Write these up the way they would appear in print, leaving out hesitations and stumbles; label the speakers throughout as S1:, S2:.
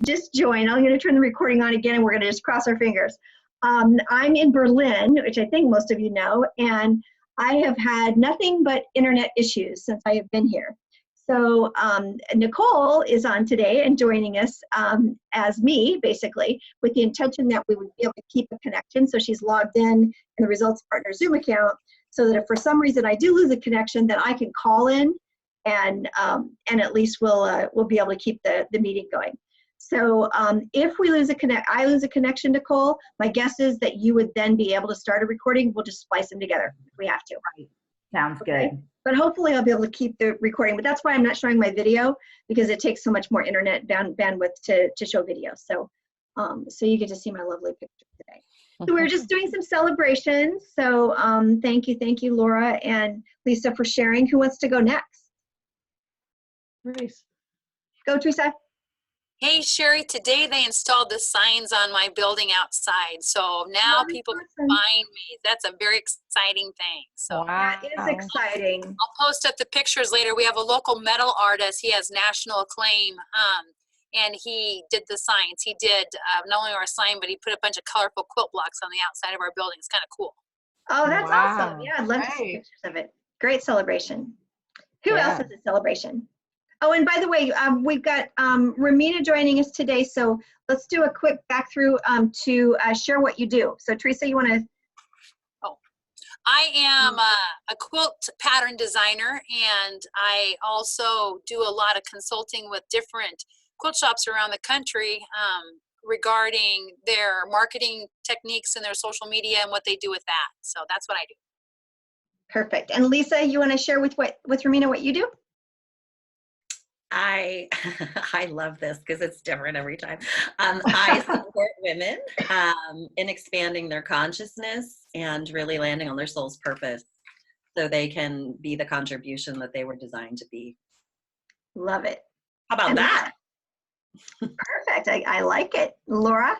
S1: just joined, I'm going to turn the recording on again and we're going to just cross our fingers. I'm in Berlin, which I think most of you know, and I have had nothing but internet issues since I have been here. So Nicole is on today and joining us as me, basically, with the intention that we would be able to keep a connection. So she's logged in the Results Partner Zoom account so that if for some reason I do lose a connection, then I can call in and at least we'll be able to keep the meeting going. So if we lose I lose a connection, Nicole, my guess is that you would then be able to start a recording. We'll just splice them together if we have to.
S2: Right. Sounds
S1: Okay?
S2: good.
S1: But hopefully I'll be able to keep the recording. But that's why I'm not showing my video, because it takes so much more internet bandwidth to show video. So, so you get to see my lovely picture today. So we're just doing some celebrations. So thank you, Laura and Lisa, for sharing. Who wants to go next?
S3: Grace.
S1: Go, Teresa.
S4: Hey, Sherry, today they installed the signs on my building outside. So now people can find me. That's a very exciting thing. So
S2: Wow.
S1: That is exciting.
S4: I'll post up the pictures later. We have a local metal artist. He has national acclaim. And he did the signs. He did not only our sign, but he put a bunch of colorful quilt blocks on the outside of our building. It's kind of cool.
S1: Oh, that's
S2: Wow.
S1: awesome. Yeah, I'd love to see pictures of it. Great celebration. Who
S2: Yeah.
S1: else is a celebration? Oh, and by the way, we've got Ramina joining us today. So let's do a quick back through to share what you do. So Teresa, you want to?
S4: Oh, I am a quilt pattern designer, and I also do a lot of consulting with different quilt shops around the country regarding their marketing techniques and their social media and what they do with that. So that's what I do.
S1: Perfect. And Lisa, you want to share with Ramina what you do?
S5: I love this because it's different every time. I support women in expanding their consciousness and really landing on their soul's purpose so they can be the contribution that they were designed to be.
S1: Love it.
S5: How about that?
S1: Perfect. I like it. Laura?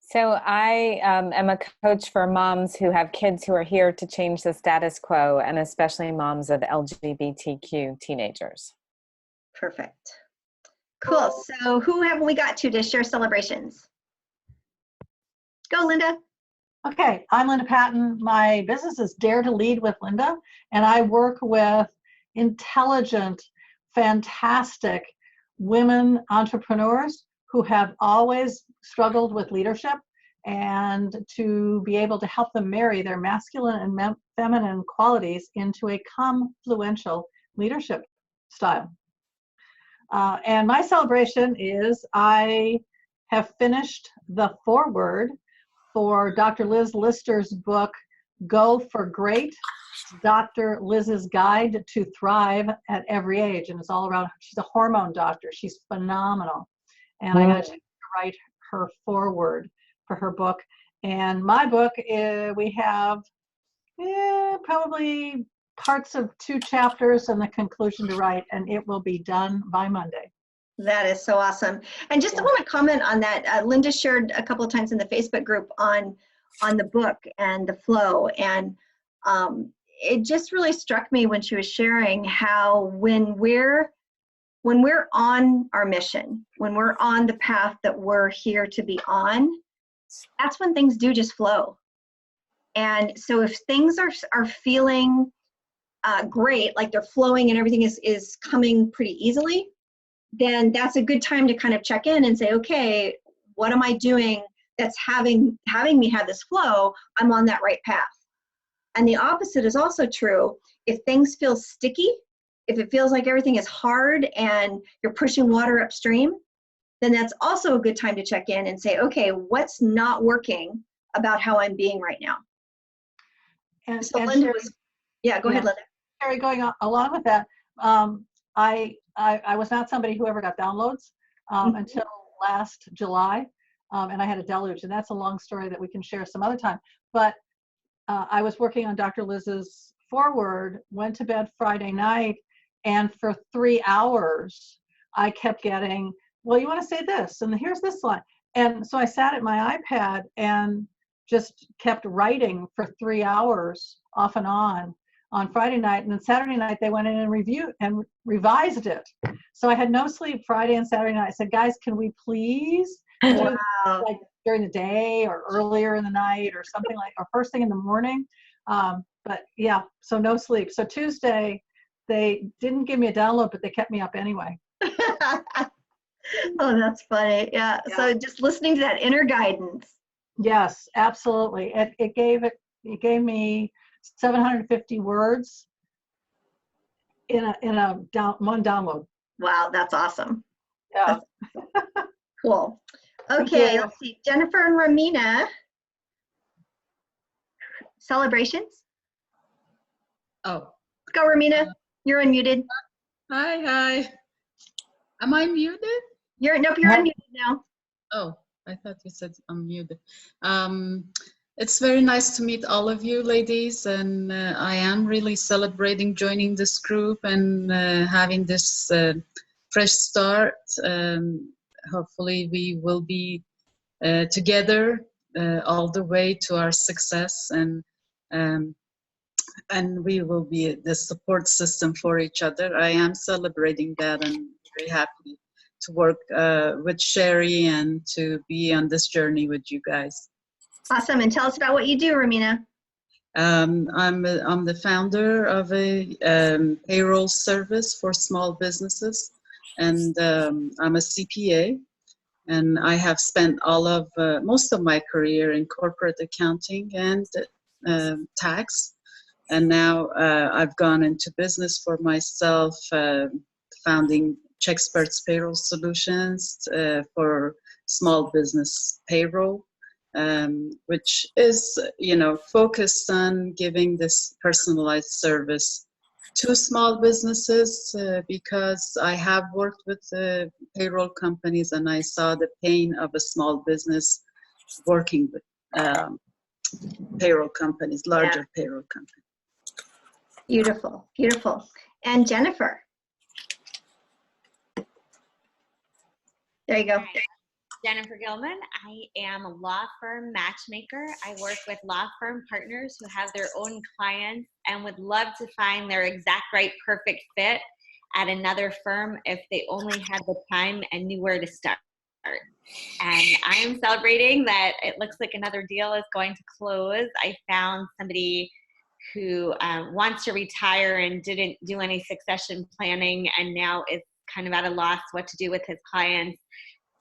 S6: So I am a coach for moms who have kids who are here to change the status quo, and especially moms of LGBTQ teenagers.
S1: Perfect. Cool. So who haven't we got to share celebrations? Go, Linda.
S3: Okay, I'm Linda Patton. My business is Dare to Lead with Linda, and I work with intelligent, fantastic women entrepreneurs who have always struggled with leadership, and to be able to help them marry their masculine and feminine qualities into a confluential leadership style. And my celebration is I have finished the foreword for Dr. Liz Lister's book, Go for Great, Dr. Liz's Guide to Thrive at Every Age. And it's all around, she's a hormone doctor. She's phenomenal. And I got a chance to write her foreword for her book. And my book, we have probably parts of 2 chapters and the conclusion to write, and it will be done by Monday.
S1: That is so awesome. And just want to comment on that. Linda shared a couple of times in the Facebook group on the book and the flow. And it just really struck me when she was sharing how when we're on our mission, when we're on the path that we're here to be on, that's when things do just flow. And so if things are feeling great, like they're flowing and everything is coming pretty easily, then that's a good time to kind of check in and say, okay, what am I doing that's having me have this flow? I'm on that right path. And the opposite is also true. If things feel sticky, if it feels like everything is hard and you're pushing water upstream, then that's also a good time to check in and say, okay, what's not working about how I'm being right now?
S3: And,
S1: so
S3: and
S1: Linda
S3: Sherry,
S1: go ahead, Linda.
S3: Sherry, going along with that, I was not somebody who ever got downloads until last July, and I had a deluge, and that's a long story that we can share some other time. But I was working on Dr. Liz's foreword, went to bed Friday night, and for 3 hours, I kept getting, well, you want to say this, and here's this line. And so I sat at my iPad and just kept writing for 3 hours off and on on Friday night, and then Saturday night they went in and revised it. So I had no sleep Friday and Saturday night. I said, guys, can we please do
S1: Wow.
S3: like during the day or earlier in the night or something like, or first thing in the morning? But yeah, so no sleep. So Tuesday, they didn't give me a download, but they kept me up anyway.
S1: Oh, that's funny. Yeah.
S3: Yeah.
S1: So just listening to that inner guidance.
S3: Yes, absolutely. It gave me 750 words in one download.
S1: Wow, that's awesome.
S3: Yeah.
S1: Cool.
S3: Thank
S1: Okay,
S3: you.
S1: let's see. Jennifer and Romina. Celebrations.
S2: Oh,
S1: Let's go, Romina. You're unmuted.
S2: hi. Am I muted?
S1: Nope, you're unmuted now.
S2: Oh, I thought you said I'm muted. It's very nice to meet all of you ladies, and I am really celebrating joining this group and having this fresh start. Hopefully we will be together all the way to our success, and we will be the support system for each other. I am celebrating that and very happy to work with Sherry and to be on this journey with you guys.
S1: Awesome. And tell us about what you do, Romina.
S2: I'm the founder of a payroll service for small businesses, and I'm a CPA. And I have spent most of my career in corporate accounting and tax. And now I've gone into business for myself, founding Checksperts Payroll Solutions for small business payroll, which is, focused on giving this personalized service to small businesses because I have worked with payroll companies and I saw the pain of a small business working with payroll companies, larger payroll companies.
S1: Beautiful, beautiful. And Jennifer. There you go.
S7: Hi, Jennifer Gilman. I am a law firm matchmaker. I work with law firm partners who have their own clients and would love to find their exact right perfect fit at another firm if they only had the time and knew where to start. And I am celebrating that it looks like another deal is going to close. I found somebody who wants to retire and didn't do any succession planning and now is kind of at a loss what to do with his clients.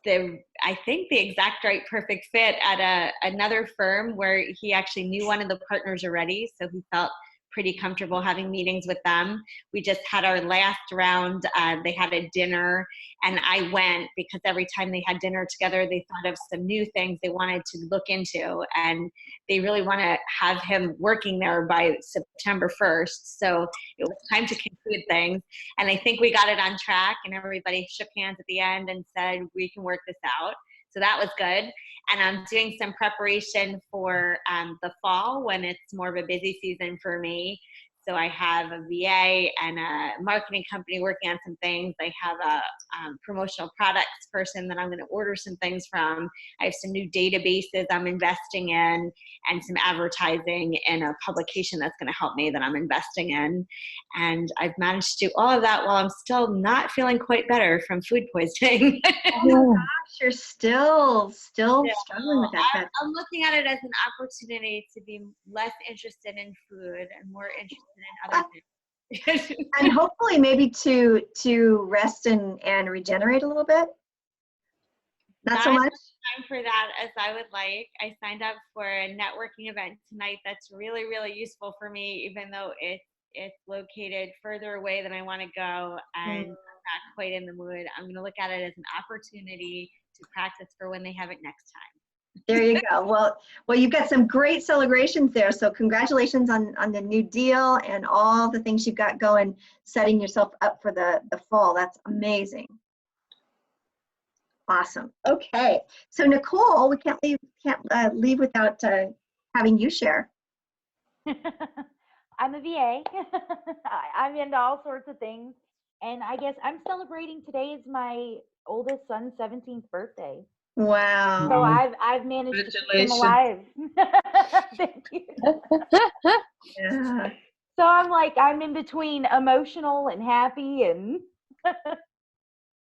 S7: I think the exact right perfect fit at another firm where he actually knew one of the partners already, so he felt pretty comfortable having meetings with them. We just had our last round. They had a dinner, and I went because every time they had dinner together, they thought of some new things they wanted to look into, and they really want to have him working there by September 1st. So it was time to conclude things, and I think we got it on track, and everybody shook hands at the end and said, we can work this out. So that was good. And I'm doing some preparation for the fall when it's more of a busy season for me. So I have a VA and a marketing company working on some things. I have a promotional products person that I'm going to order some things from. I have some new databases I'm investing in and some advertising in a publication that's going to help me that I'm investing in. And I've managed to do all of that while I'm still not feeling quite better from food poisoning.
S1: Oh my gosh, you're still struggling with that.
S7: I'm looking at it as an opportunity to be less interested in food and more interested in other things.
S1: And hopefully maybe to rest and regenerate a little bit. Not so much
S7: time for that as I would like. I signed up for a networking event tonight that's really, really useful for me, even though it's located further away than I want to go and I'm not quite in the mood. I'm going to look at it as an opportunity to practice for when they have it next time.
S1: There you go. Well, you've got some great celebrations there. So congratulations on the new deal and all the things you've got going, setting yourself up for the fall. That's amazing. Awesome. Okay. So Nicole, we can't leave without having you share.
S8: I'm a VA. I'm into all sorts of things. And I guess I'm celebrating today is my oldest son's 17th birthday.
S1: Wow.
S8: So I've managed to keep him alive. Thank you.
S1: Yeah.
S8: So I'm like, I'm in between emotional and happy, and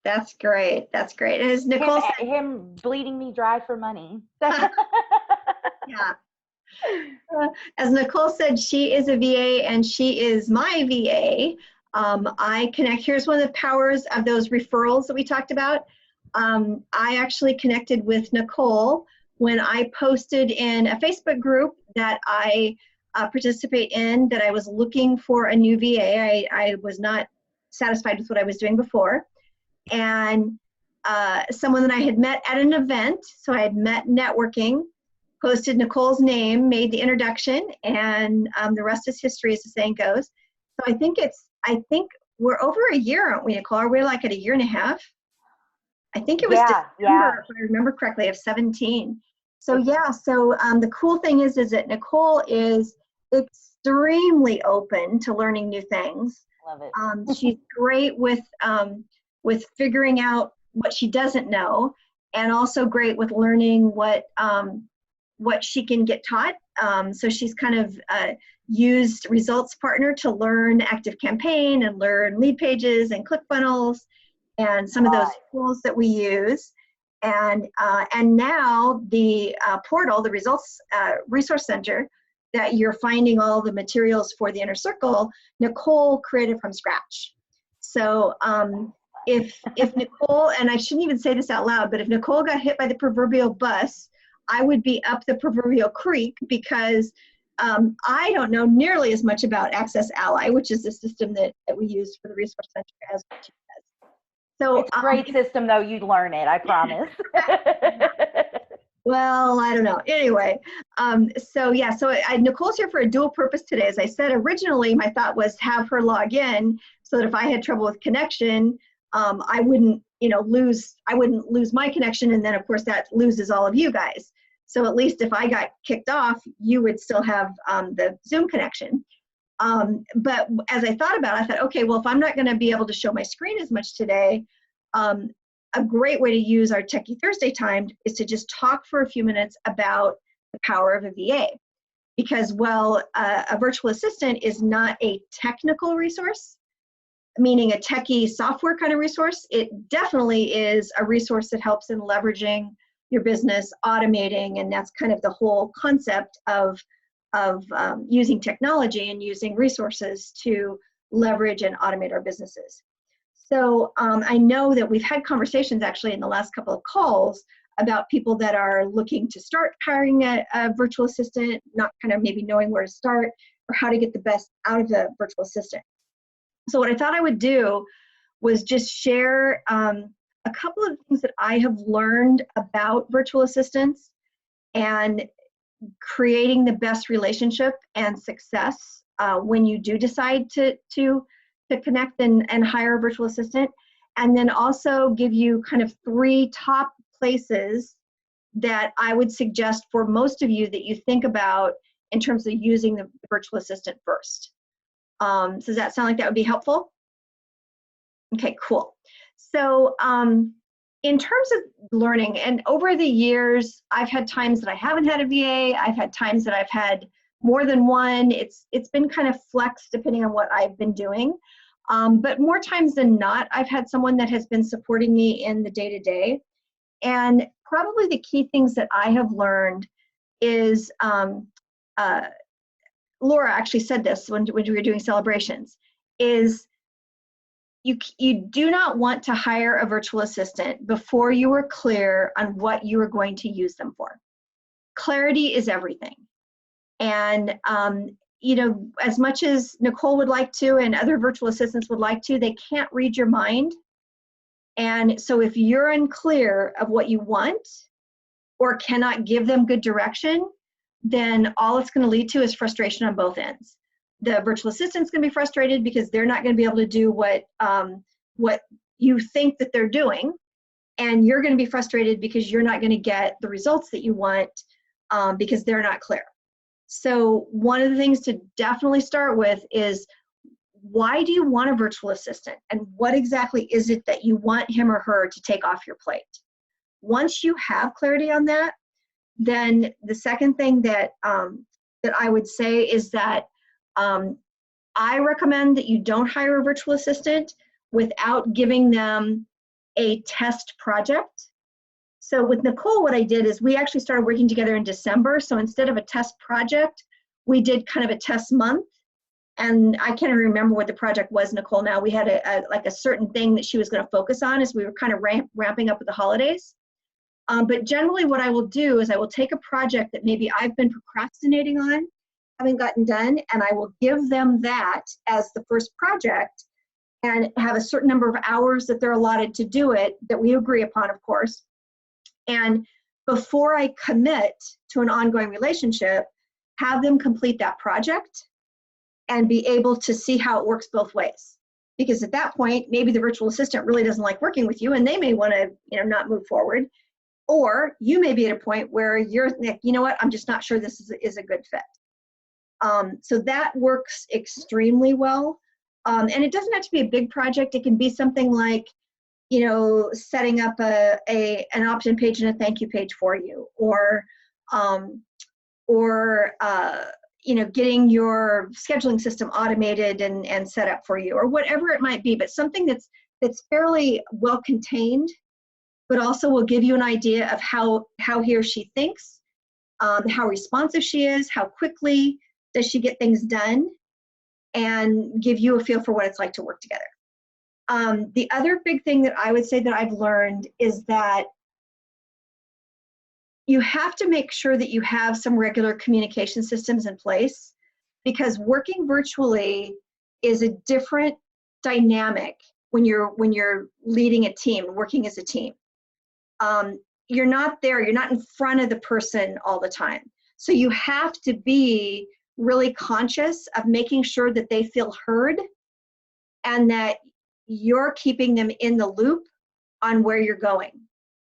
S1: That's great. That's great. And as Nicole said,
S8: him bleeding me dry for money.
S1: yeah. As Nicole said, she is a VA and she is my VA. I connect. Here's one of the powers of those referrals that we talked about. I actually connected with Nicole when I posted in a Facebook group that I participate in that I was looking for a new VA. I was not satisfied with what I was doing before. And someone that I had met at an event, so I had met networking, posted Nicole's name, made the introduction, and the rest is history, as the saying goes. So I think we're over a year, aren't we, Nicole? Are we like at a year and a half? I think it was December, if I remember correctly, of 17. So yeah, so the cool thing is that Nicole is extremely open to learning new things.
S8: Love it.
S1: She's great with figuring out what she doesn't know, and also great with learning what she can get taught. So she's kind of used Results Partner to learn ActiveCampaign and learn lead pages and ClickFunnels and some of those tools that we use. And now the portal, the Results Resource Center, that you're finding all the materials for the Inner Circle, Nicole created from scratch. So if Nicole, and I shouldn't even say this out loud, but if Nicole got hit by the proverbial bus, I would be up the proverbial creek, because I don't know nearly as much about Access Ally, which is the system that we use for the Resource Center, as she does. So
S8: it's a great system, though. You'd learn it, I promise.
S1: Well, I don't know. Anyway, so Nicole's here for a dual purpose today. As I said, originally my thought was have her log in so that if I had trouble with connection, I wouldn't lose my connection, and then of course that loses all of you guys. So at least if I got kicked off, you would still have the Zoom connection. But as I thought about it, I thought, okay, well, if I'm not going to be able to show my screen as much today, a great way to use our Techie Thursday time is to just talk for a few minutes about the power of a VA. Because while a virtual assistant is not a technical resource, meaning a techie software kind of resource, it definitely is a resource that helps in leveraging your business, automating, and that's kind of the whole concept of using technology and using resources to leverage and automate our businesses. So I know that we've had conversations actually in the last couple of calls about people that are looking to start hiring a virtual assistant, not kind of maybe knowing where to start or how to get the best out of the virtual assistant. So what I thought I would do was just share a couple of things that I have learned about virtual assistants and creating the best relationship and success when you do decide to connect and hire a virtual assistant. And then also give you kind of 3 top places that I would suggest for most of you that you think about in terms of using the virtual assistant first. So does that sound like that would be helpful? Okay, cool. So in terms of learning, and over the years, I've had times that I haven't had a VA. I've had times that I've had more than one. It's been kind of flexed depending on what I've been doing. But more times than not, I've had someone that has been supporting me in the day-to-day. And probably the key things that I have learned is, Laura actually said this when we were doing celebrations, is you do not want to hire a virtual assistant before you are clear on what you are going to use them for. Clarity is everything. And as much as Nicole would like to and other virtual assistants would like to, they can't read your mind. And so if you're unclear of what you want or cannot give them good direction, then all it's going to lead to is frustration on both ends. The virtual assistant's going to be frustrated because they're not going to be able to do what you think that they're doing, and you're going to be frustrated because you're not going to get the results that you want because they're not clear. So one of the things to definitely start with is, why do you want a virtual assistant, and what exactly is it that you want him or her to take off your plate? Once you have clarity on that, then the second thing that I would say is that I recommend that you don't hire a virtual assistant without giving them a test project. So with Nicole, what I did is we actually started working together in December. So instead of a test project, we did kind of a test month. And I can't even remember what the project was, Nicole, now. We had like a certain thing that she was going to focus on as we were kind of ramping up with the holidays. But generally what I will do is I will take a project that maybe I've been procrastinating on, haven't gotten done, and I will give them that as the first project and have a certain number of hours that they're allotted to do it, that we agree upon, of course. And before I commit to an ongoing relationship, have them complete that project and be able to see how it works both ways. Because at that point, maybe the virtual assistant really doesn't like working with you and they may want to, not move forward. Or you may be at a point where you're like, you know what, I'm just not sure this is a good fit. So that works extremely well. And it doesn't have to be a big project. It can be something like, setting up an opt-in page and a thank you page for you, or getting your scheduling system automated and set up for you, or whatever it might be, but something that's fairly well contained, but also will give you an idea of how he or she thinks, how responsive she is, how quickly does she get things done, and give you a feel for what it's like to work together. The other big thing that I would say that I've learned is that you have to make sure that you have some regular communication systems in place, because working virtually is a different dynamic when you're leading a team, working as a team. You're not there, you're not in front of the person all the time. So you have to be really conscious of making sure that they feel heard and that you're keeping them in the loop on where you're going.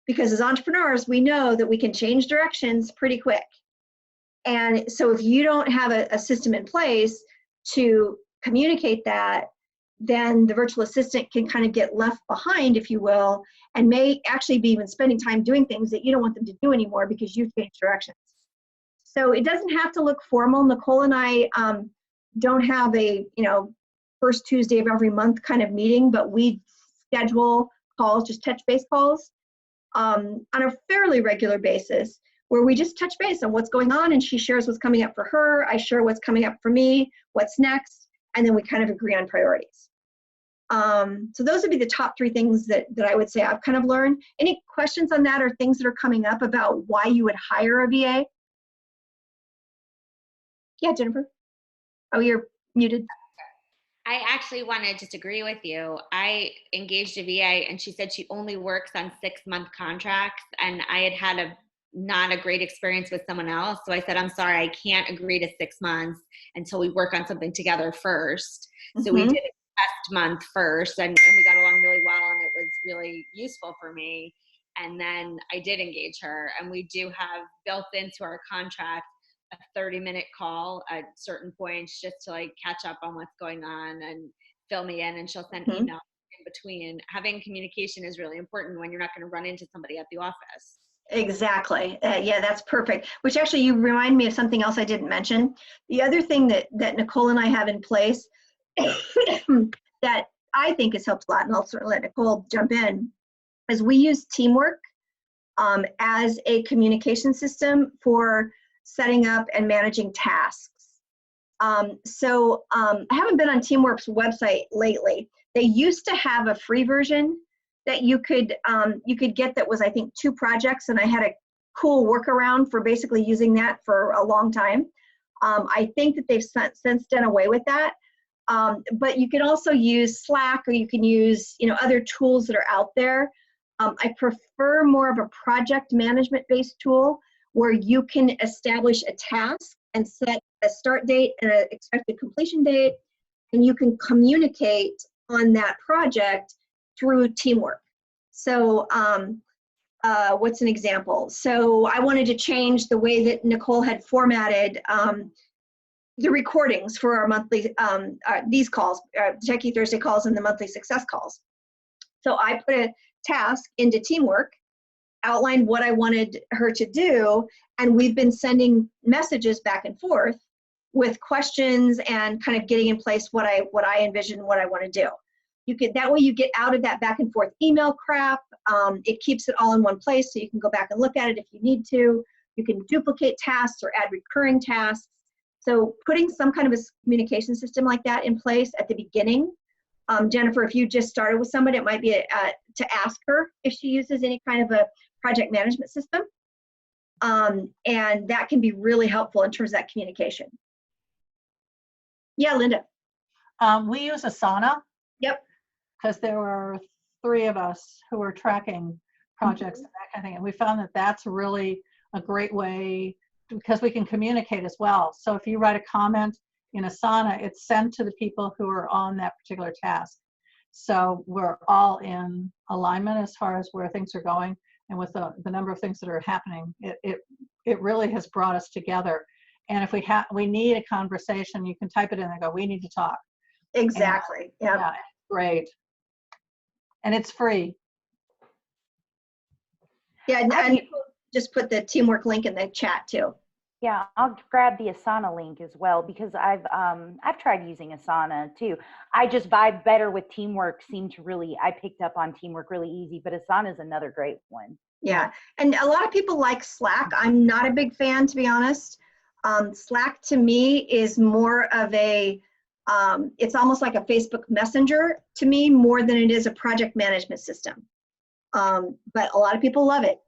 S1: Because as entrepreneurs, we know that we can change directions pretty quick. And so if you don't have a system in place to communicate that, then the virtual assistant can kind of get left behind, if you will, and may actually be even spending time doing things that you don't want them to do anymore because you've changed directions. So it doesn't have to look formal. Nicole and I don't have a, first Tuesday of every month kind of meeting, but we schedule calls, just touch base calls, on a fairly regular basis, where we just touch base on what's going on, and she shares what's coming up for her, I share what's coming up for me, what's next, and then we kind of agree on priorities. So those would be the top three things that I would say I've kind of learned. Any questions on that, or things that are coming up about why you would hire a VA? Yeah, Jennifer. Oh, you're muted.
S7: I actually want to just agree with you. I engaged a VA and she said she only works on 6-month contracts, and I had not a great experience with someone else. So I said, I'm sorry, I can't agree to 6 months until we work on something together first. Mm-hmm. So we did a test month first, and we got along really well, and it was really useful for me. And then I did engage her, and we do have built into our contract a 30-minute call at certain points just to catch up on what's going on and fill me in, and she'll send emails in between. Having communication is really important when you're not going to run into somebody at the office.
S1: Exactly. Yeah, that's perfect. Which actually, you remind me of something else I didn't mention. The other thing that Nicole and I have in place that I think has helped a lot, and I'll certainly let Nicole jump in, is we use Teamwork as a communication system for setting up and managing tasks. So I haven't been on Teamwork's website lately. They used to have a free version that you could get that was, I think, 2 projects, and I had a cool workaround for basically using that for a long time. I think that they've since done away with that. But you can also use Slack, or you can use other tools that are out there. I prefer more of a project management based tool where you can establish a task and set a start date and an expected completion date, and you can communicate on that project through Teamwork. So what's an example? So I wanted to change the way that Nicole had formatted the recordings for our monthly, these calls, Techie Thursday calls and the monthly success calls. So I put a task into Teamwork, outlined what I wanted her to do, and we've been sending messages back and forth with questions and kind of getting in place what I envision, what I want to do. That way you get out of that back and forth email crap. It keeps it all in one place so you can go back and look at it if you need to. You can duplicate tasks or add recurring tasks. So putting some kind of a communication system like that in place at the beginning. Jennifer, if you just started with somebody, it might be to ask her if she uses any kind of a project management system. And that can be really helpful in terms of that communication. Yeah, Linda.
S3: We use Asana.
S1: Yep.
S3: Because there were 3 of us who were tracking projects and that kind of thing. And we found that that's really a great way because we can communicate as well. So if you write a comment in Asana, it's sent to the people who are on that particular task. So we're all in alignment as far as where things are going. And with the number of things that are happening, it really has brought us together. And if we need a conversation, you can type it in and go, we need to talk.
S1: Exactly.
S3: And, yeah, great. And it's free.
S1: Yeah, and just put the teamwork link in the chat too.
S8: Yeah, I'll grab the Asana link as well because I've tried using Asana too. I just vibe better with teamwork. I picked up on teamwork really easy, but Asana is another great one.
S1: Yeah, and a lot of people like Slack. I'm not a big fan, to be honest. Slack to me is more of a, it's almost like a Facebook Messenger to me more than it is a project management system. But a lot of people love it.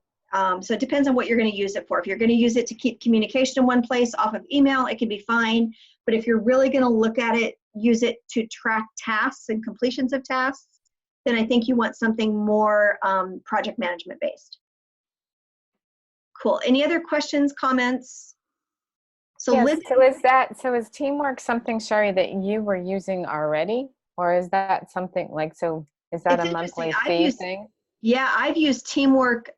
S1: So it depends on what you're going to use it for. If you're going to use it to keep communication in one place off of email, it can be fine. But if you're really going to look at it, use it to track tasks and completions of tasks, then I think you want something more project management based. Cool. Any other questions, comments? So,
S6: yes, so is Teamwork something, Sherry, that you were using already? Or is that something like, so is that a monthly fee thing?
S1: Yeah, I've used Teamwork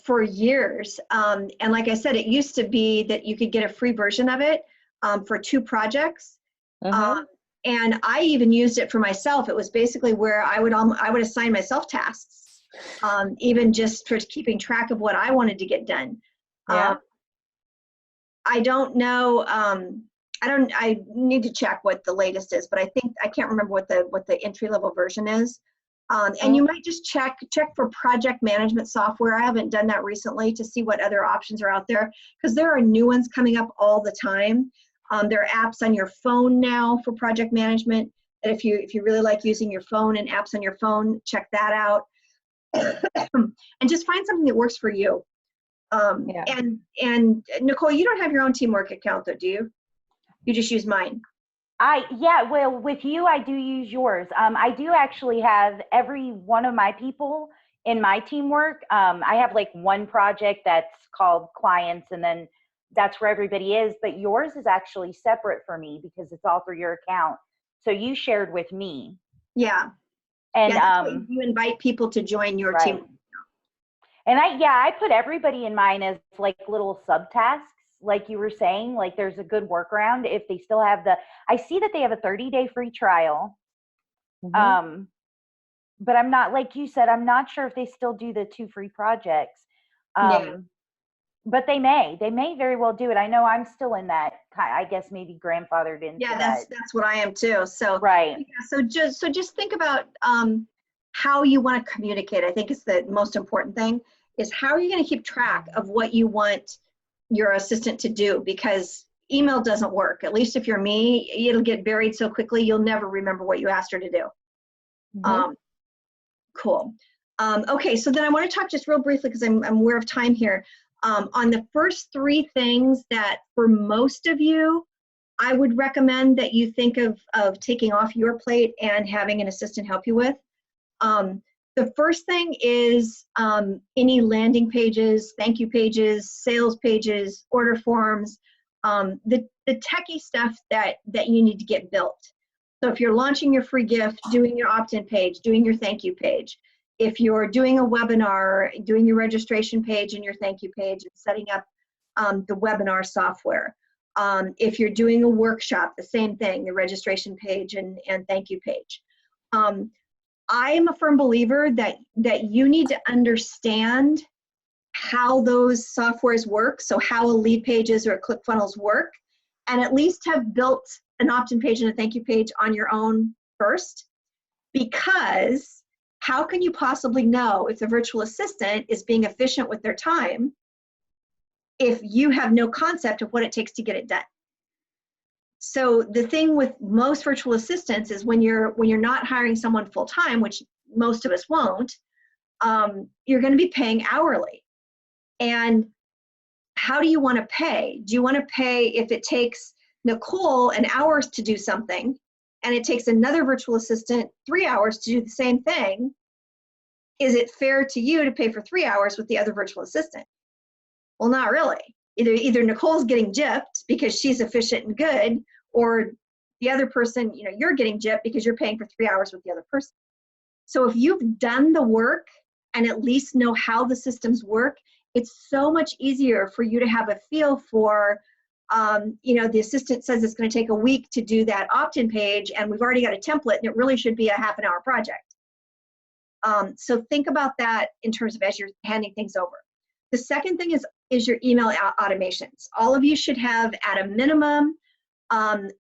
S1: for years. And like I said, it used to be that you could get a free version of it for 2 projects. And I even used it for myself. It was basically where I would assign myself tasks, even just for keeping track of what I wanted to get done.
S6: Yeah.
S1: I don't know. I need to check what the latest is, but I can't remember what the entry level version is. And you might just check for project management software. I haven't done that recently to see what other options are out there because there are new ones coming up all the time. There are apps on your phone now for project management. And if you really like using your phone and apps on your phone, check that out. And just find something that works for you. And Nicole, you don't have your own Teamwork account though, do you? You just use mine.
S8: Yeah, well, with you, I do use yours. I do actually have every one of my people in my Teamwork. I have like one project that's called clients, and then that's where everybody is. But yours is actually separate for me because it's all through your account. So you shared with me.
S1: Yeah.
S8: And
S1: you invite people to join your
S8: right.
S1: team.
S8: And I put everybody in mine as like little subtasks. Like you were saying, like there's a good workaround if they still have I see that they have a 30-day free trial. But I'm not, like you said, I'm not sure if they still do the 2 free projects. But they may very well do it. I know I'm still in that, I guess maybe grandfathered into
S1: Yeah,
S8: that.
S1: that's what I am too. So
S8: right.
S1: Yeah, so just think about how you want to communicate. I think it's the most important thing is how are you going to keep track of what you want your assistant to do, because email doesn't work. At least if you're me, it'll get buried so quickly you'll never remember what you asked her to do. Cool. Okay, so then I want to talk just real briefly because I'm aware of time here. On the first 3 things that for most of you, I would recommend that you think of taking off your plate and having an assistant help you with. The first thing is any landing pages, thank you pages, sales pages, order forms, the techie stuff that you need to get built. So if you're launching your free gift, doing your opt-in page, doing your thank you page, if you're doing a webinar, doing your registration page and your thank you page and setting up the webinar software. If you're doing a workshop, the same thing, the registration page and thank you page. I am a firm believer that you need to understand how those softwares work, so how a lead pages or a ClickFunnels work, and at least have built an opt-in page and a thank you page on your own first, because how can you possibly know if the virtual assistant is being efficient with their time if you have no concept of what it takes to get it done? So the thing with most virtual assistants is when you're not hiring someone full-time, which most of us won't, you're going to be paying hourly. And how do you want to pay? Do you want to pay if it takes Nicole an hour to do something and it takes another virtual assistant 3 hours to do the same thing? Is it fair to you to pay for 3 hours with the other virtual assistant? Well, not really. Either Nicole's getting gypped because she's efficient and good, or the other person, you're getting gypped because you're paying for 3 hours with the other person. So if you've done the work and at least know how the systems work, it's so much easier for you to have a feel for, the assistant says it's going to take a week to do that opt-in page, and we've already got a template, and it really should be a half an hour project. So think about that in terms of as you're handing things over. The second thing is your email automations. All of you should have, at a minimum, an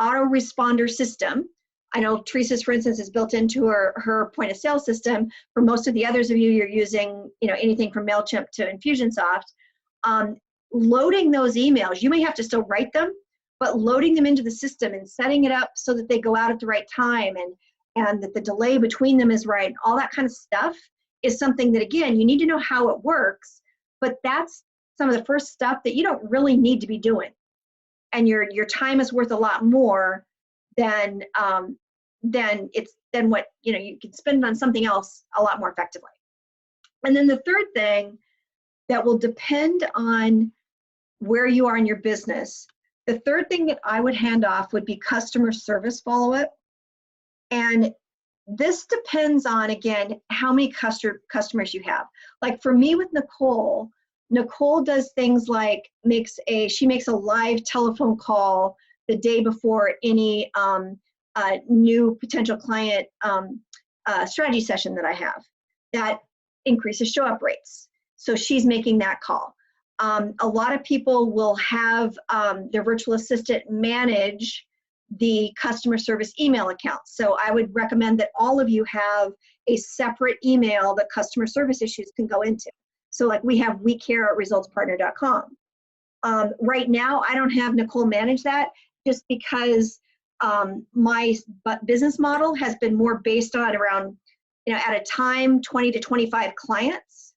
S1: autoresponder system. I know Teresa's, for instance, is built into her point of sale system. For most of the others of you, you're using anything from MailChimp to Infusionsoft. Loading those emails, you may have to still write them, but loading them into the system and setting it up so that they go out at the right time and that the delay between them is right, all that kind of stuff is something that, again, you need to know how it works, but that's some of the first stuff that you don't really need to be doing. And your time is worth a lot more than what you can spend on something else a lot more effectively. And then the third thing that will depend on where you are in your business, the third thing that I would hand off would be customer service follow-up. And this depends on, again, how many customers you have. Like for me with Nicole does things like she makes a live telephone call the day before any new potential client strategy session that I have. That increases show-up rates. So she's making that call. A lot of people will have their virtual assistant manage the customer service email account. So I would recommend that all of you have a separate email that customer service issues can go into. So like we have wecare@resultspartner.com. Right now, I don't have Nicole manage that just because my business model has been more based on around, at a time, 20 to 25 clients.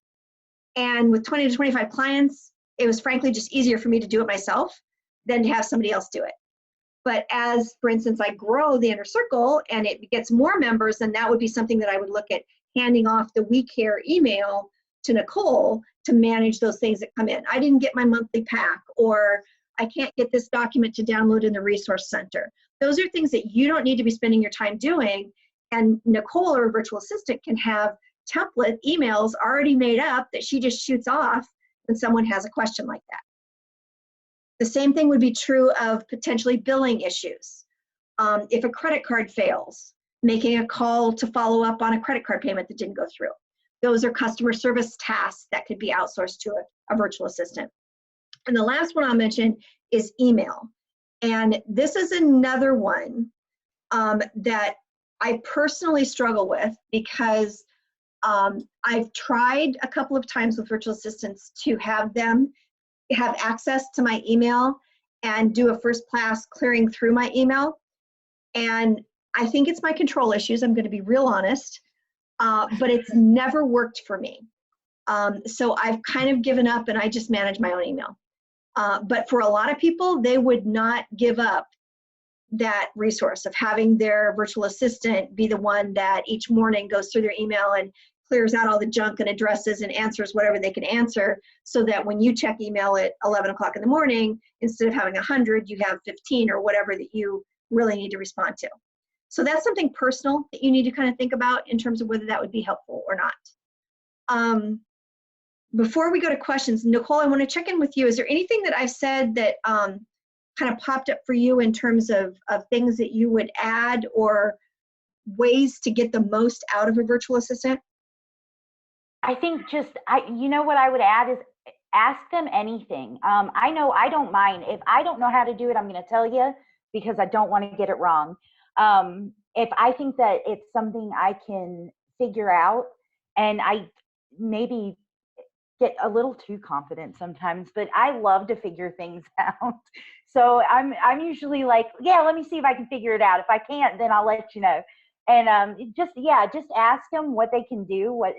S1: And with 20 to 25 clients, it was frankly just easier for me to do it myself than to have somebody else do it. But as, for instance, I grow the inner circle and it gets more members, then that would be something that I would look at handing off the WeCare email to Nicole to manage those things that come in. I didn't get my monthly pack, or I can't get this document to download in the resource center. Those are things that you don't need to be spending your time doing. And Nicole, or a virtual assistant, can have template emails already made up that she just shoots off when someone has a question like that. The same thing would be true of potentially billing issues. If a credit card fails, making a call to follow up on a credit card payment that didn't go through. Those are customer service tasks that could be outsourced to a virtual assistant. And the last one I'll mention is email. And this is another one that I personally struggle with because I've tried a couple of times with virtual assistants to have them have access to my email and do a first pass clearing through my email. And I think it's my control issues, I'm going to be real honest, but it's never worked for me. So I've kind of given up and I just manage my own email. But for a lot of people, they would not give up that resource of having their virtual assistant be the one that each morning goes through their email and clears out all the junk and addresses and answers whatever they can answer, so that when you check email at 11 o'clock in the morning, instead of having 100, you have 15 or whatever that you really need to respond to. So that's something personal that you need to kind of think about in terms of whether that would be helpful or not. Before we go to questions, Nicole, I want to check in with you. Is there anything that I've said that kind of popped up for you in terms of things that you would add or ways to get the most out of a virtual assistant?
S8: I think what I would add is ask them anything. I know I don't mind. If I don't know how to do it, I'm going to tell you because I don't want to get it wrong. If I think that it's something I can figure out, and I maybe get a little too confident sometimes, but I love to figure things out. So I'm usually like, yeah, let me see if I can figure it out. If I can't, then I'll let you know. And just ask them what they can do. What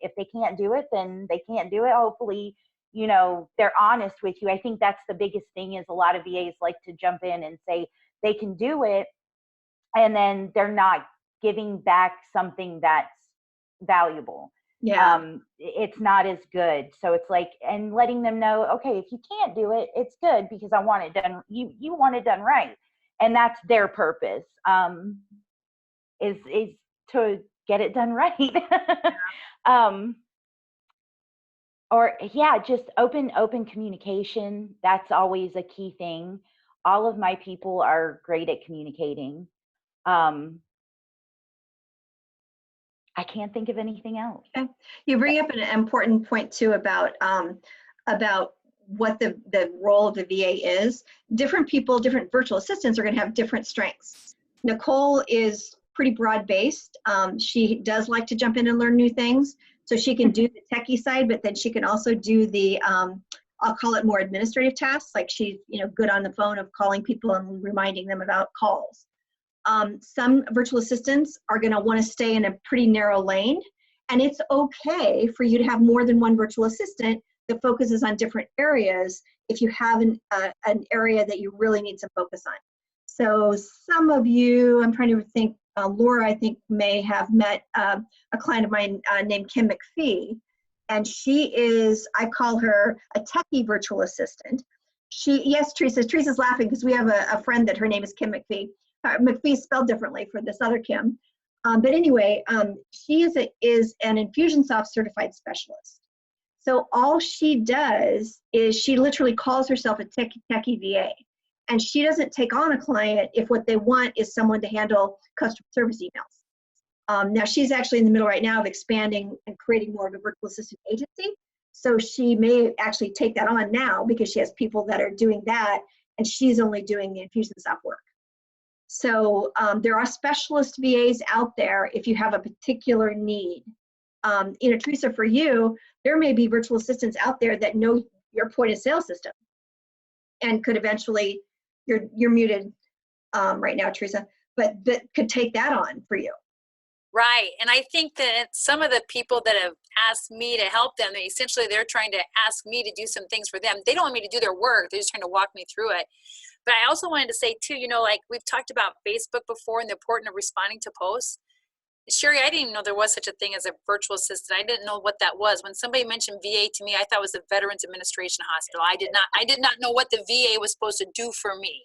S8: if they can't do it, then they can't do it. Hopefully, they're honest with you. I think that's the biggest thing is a lot of VAs like to jump in and say they can do it, and then they're not giving back something that's valuable.
S1: Yeah.
S8: It's not as good. So it's like, and letting them know, okay, if you can't do it, it's good because I want it done. You want it done right. And that's their purpose, is to get it done right. Or just open communication. That's always a key thing. All of my people are great at communicating. I can't think of anything else.
S1: Okay. You bring up an important point too about what the role of the VA is. Different people, different virtual assistants are going to have different strengths. Nicole is pretty broad-based. She does like to jump in and learn new things, so she can do the techie side, but then she can also do the I'll call it more administrative tasks, like she's good on the phone of calling people and reminding them about calls. Some virtual assistants are going to want to stay in a pretty narrow lane, and it's okay for you to have more than one virtual assistant that focuses on different areas if you have an area that you really need some focus on. So some of you, I'm trying to think, Laura, I think, may have met a client of mine named Kim McPhee, and she is, I call her a techie virtual assistant. Yes, Teresa's laughing because we have a friend that her name is Kim McPhee. McPhee spelled differently for this other Kim. But anyway, she is an Infusionsoft certified specialist. So all she does is she literally calls herself a techie VA. And she doesn't take on a client if what they want is someone to handle customer service emails. Now she's actually in the middle right now of expanding and creating more of a virtual assistant agency. So she may actually take that on now because she has people that are doing that and she's only doing the Infusionsoft work. So there are specialist VAs out there if you have a particular need. Teresa, for you, there may be virtual assistants out there that know your point of sale system and could eventually, you're muted right now, Teresa, but that could take that on for you.
S4: Right. And I think that some of the people that have asked me to help them, they're trying to ask me to do some things for them. They don't want me to do their work. They're just trying to walk me through it. But I also wanted to say too, like we've talked about Facebook before and the importance of responding to posts. Sherry, I didn't even know there was such a thing as a virtual assistant. I didn't know what that was. When somebody mentioned VA to me, I thought it was the Veterans Administration Hospital. I did not know what the VA was supposed to do for me.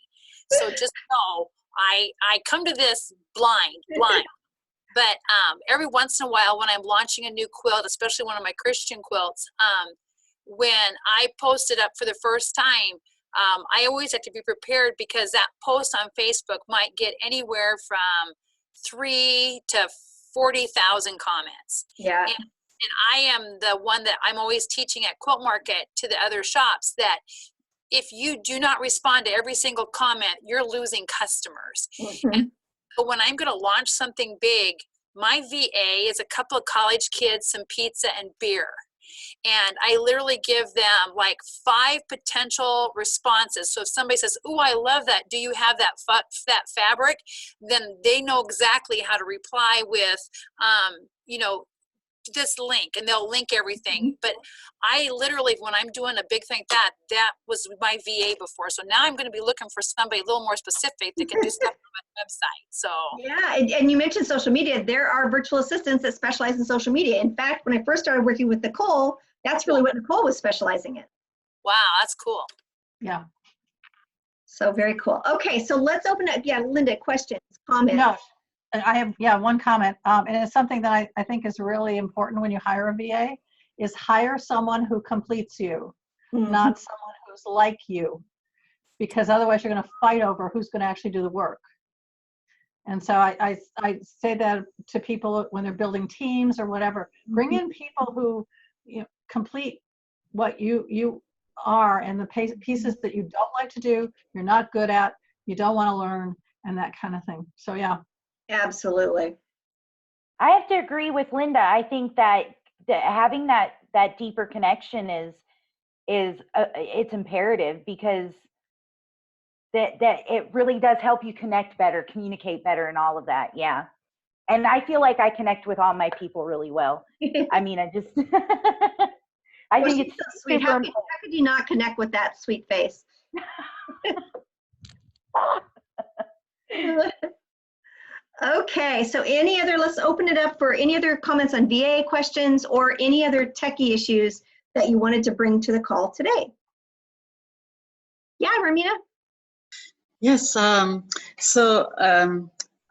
S4: So just know I come to this blind. But every once in a while when I'm launching a new quilt, especially one of my Christian quilts, when I post it up for the first time, I always have to be prepared because that post on Facebook might get anywhere from 3 to 40,000 comments.
S1: Yeah.
S4: And I am the one that I'm always teaching at Quilt Market to the other shops that if you do not respond to every single comment, you're losing customers.
S1: Mm-hmm.
S4: And so when I'm going to launch something big, my VA is a couple of college kids, some pizza and beer. And I literally give them like 5 potential responses. So if somebody says, "Oh, I love that. Do you have that fabric?" Then they know exactly how to reply with, this link, and they'll link everything. But I literally, when I'm doing a big thing, that was my VA before. So now I'm going to be looking for somebody a little more specific that can do stuff on my website. So
S1: yeah, and you mentioned social media. There are virtual assistants that specialize in social media. In fact, when I first started working with Nicole, that's really what Nicole was specializing in.
S4: Wow, that's cool.
S3: Yeah.
S1: So very cool. Okay, so let's open up. Yeah, Linda, questions, comments?
S3: No, I have one comment, and it's something that I think is really important when you hire a VA, is hire someone who completes you, not someone who's like you, because otherwise you're going to fight over who's going to actually do the work. And so I say that to people when they're building teams or whatever. Bring in people who complete what you are and the pieces that you don't like to do, you're not good at, you don't want to learn, and that kind of thing. So yeah.
S1: Absolutely.
S8: I have to agree with Linda. I think that having that deeper connection is it's imperative, because that it really does help you connect better, communicate better, and all of that. Yeah. And I feel like I connect with all my people really well. I mean, I just I think it's
S1: so sweet.
S8: super
S1: How
S8: important.
S1: could you not connect with that sweet face? Okay, so let's open it up for any other comments on VA questions or any other techie issues that you wanted to bring to the call today. Yeah, Romina?
S2: Yes,